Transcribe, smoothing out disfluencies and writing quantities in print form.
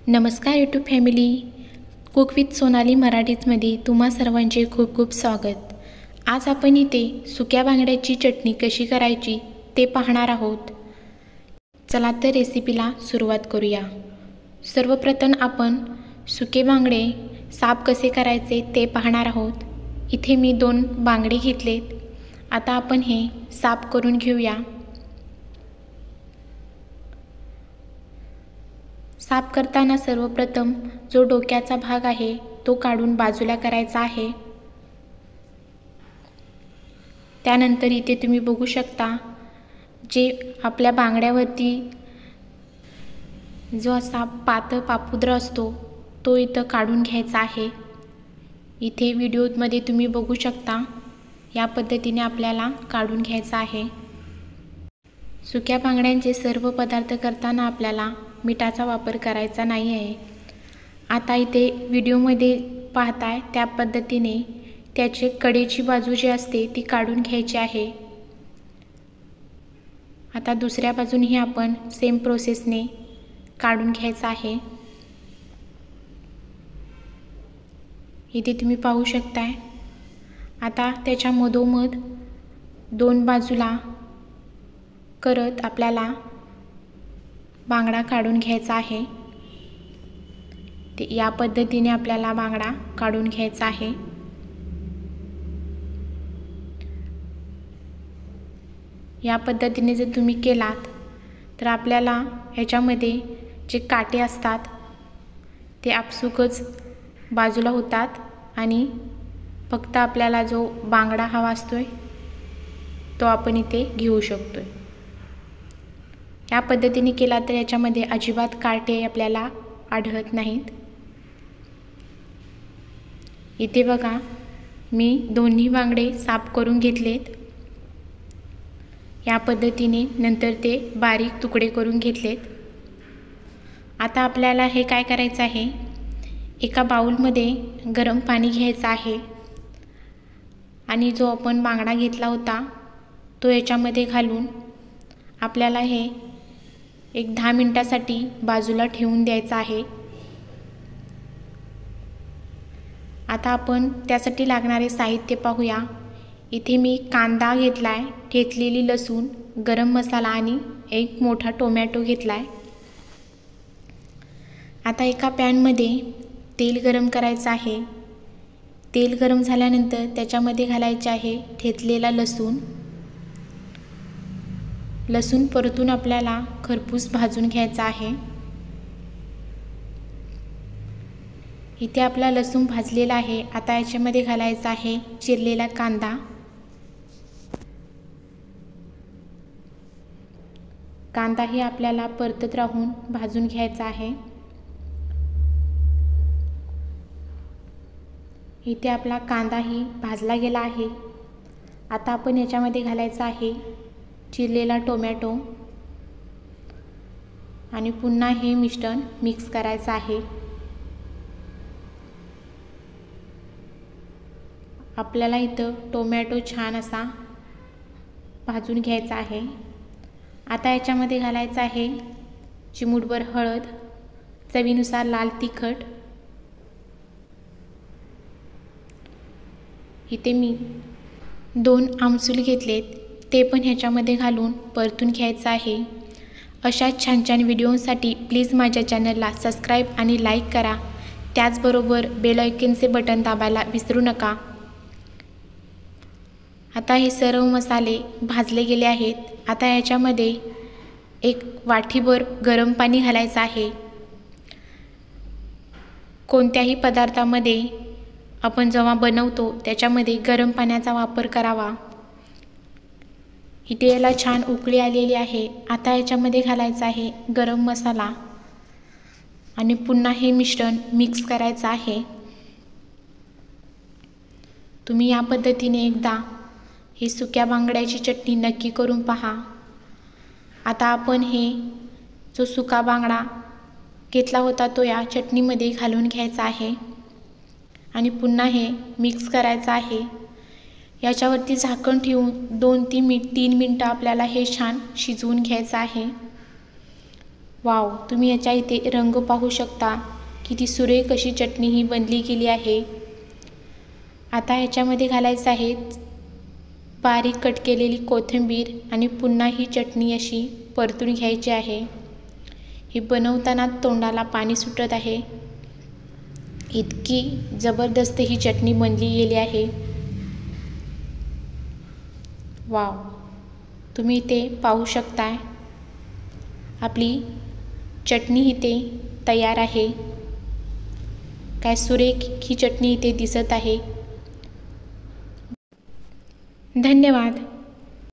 नमस्कार YouTube family, cook with Sonali मराठीमध्ये तुम्हा सर्वांचे खूप खूप स्वागत। आज आपण इथे सुक्या बांगड्याची चटणी कशी करायची ते पाहणार आहोत। चला तर रेसिपीला सुरुवात करूया। सर्वप्रथम आपण सुके बांगडे साफ कसे करायचे ते पाहणार आहोत। इथे मी 2 बांगडे घेतलेत। आता आपण हे साफ करून घेऊया। साफ करताना सर्वप्रथम जो डोक्याचा भाग आहे तो काढून बाजूला करायचा आहे। त्यानंतर इथे तुम्ही बघू शकता जे आपल्या बांगड्यावरती जो असा पातळ पापुद्रा असतो तो इथं काढून घ्यायचा आहे। इथे व्हिडिओमध्ये तुम्ही बघू शकता या पद्धतीने आपल्याला काढून घ्यायचा आहे। सुक्या बांगड्यांचे सर्व पदार्थ करताना आपल्याला मिठाचा वापर करायचा नाही आहे। आता इथे व्हिडिओमध्ये पाहताय त्या पद्धतीने त्याची कडेची बाजू जी असते ती काढून घ्यायची आहे। आता दुसऱ्या बाजूनेही आपण सेम प्रोसेसने काढून घ्यायचा आहे। इथे तुम्ही पाहू शकताय। आता त्याच्या मधोमध 2 बाजूला करत आपल्याला बांगडा काढून घ्यायचा आहे। ते या पद्धतीने आपल्याला बांगडा काढून घ्यायचा आहे। या पद्धतीने जर तुम्ही केलात तर आपल्याला ह्याच्यामध्ये जे काटे असतात ते आपसुकच बाजूला होतात आणि फक्त आपल्याला जो बांगडा हवा असतोय तो आपण इथे घेऊ शकतोय। या पद्धतीने केला तर याच्यामध्ये अजिबात काटे आपल्याला आढळत नाहीत। इथे बघा मी दोन्ही बांगडे साफ करून घेतलेत। या पद्धतीने नंतर ते बारीक तुकडे करून घेतलेत। आता आपल्याला हे काय करायचं आहे, एका बाउलमध्ये गरम पाणी घ्यायचं आहे आणि जो आपण बांगडा घेतला होता तो याच्यामध्ये घालून आपल्याला हे एक 10 मिनिटांसाठी बाजूला ठेवून द्यायचा आहे। आता आपण त्यासाठी लागणारे साहित्य पाहूया। इथे मी कांदा घेतलाय, ठेचलेली लसूण, गरम मसाला आणि एक मोठा टोमॅटो घेतलाय। आता एका पॅनमध्ये तेल गरम करायचं आहे। तेल गरम झाल्यानंतर त्याच्यामध्ये घालायचे आहे ठेचलेला लसूण। लसूण परतून आपल्याला खरपूस भाजून घ्यायचा आहे। इथे आपला लसूण भाजलेला आहे। आता याच्यामध्ये घालायचा आहे चिरलेला कांदा। कांदाही आपल्याला परतत राहून भाजून घ्यायचा आहे। इथे आपला कांदाही भाजला गेला आहे। आता आपण याच्यामध्ये घालायचा आहे चिरलेला टोमॅटो आणि पुन्हा हे मिश्रण मिक्स करायचं आहे। आपल्याला इथं टोमॅटो छान असा भाजून घ्यायचा आहे। आता याच्यामध्ये घालायचं आहे चिमूटभर हळद, चवीनुसार लाल तिखट। इथे मी 2 आमसूल घेतलेत, ते पण ह्याच्यामध्ये घालून परतून घ्यायचं आहे। अशा छान छान व्हिडिओसाठी प्लीज माझ्या चॅनलला सबस्क्राईब आणि लाईक करा। त्याचबरोबर बेल आयकॉनचे बटन दाबायला विसरू नका। आता हे सर्व मसाले भाजले गेले आहेत। आता याच्यामध्ये एक वाटीभर गरम पाणी घालायचं आहे। कोणत्याही पदार्थामध्ये आपण जेव्हा बनवतो त्याच्यामध्ये गरम पाण्याचा वापर करावा। इथे याला छान उकळी आलेली आहे। आता याच्यामध्ये घालायचा आहे गरम मसाला आणि पुन्हा हे मिश्रण मिक्स करायचं आहे। तुम्ही या पद्धतीने एकदा ही सुक्या बांगड्याची चटणी नक्की करून पहा। आता आपण हे जो सुका बांगडा घेतला होता तो या चटणीमध्ये घालून घ्यायचा आहे आणि पुन्हा हे मिक्स करायचं आहे। याच्यावरती झाकण ठेवून 2-3 मिनिटं आपल्याला हे छान शिजवून घ्यायचं आहे। वाव, तुम्ही याच्या इथे रंग पाहू शकता. किती सुरेख अशी चटणी ही बनली गेली आहे. आता याच्यामध्ये घालायचं आहे बारीक कट केलेली कोथिंबीर आणि पुन्हा ही चटणी अशी परतून घ्यायची आहे. ही बनवताना तोंडाला पाणी सुटत आहे. इतकी जबरदस्त ही चटणी बनली गेली आहे. वाव, तुम्ही इथे पाहू शकताय आपली चटणी इथे तयार आहे. काय सुरेख ही चटणी इथे दिसत आहे. धन्यवाद.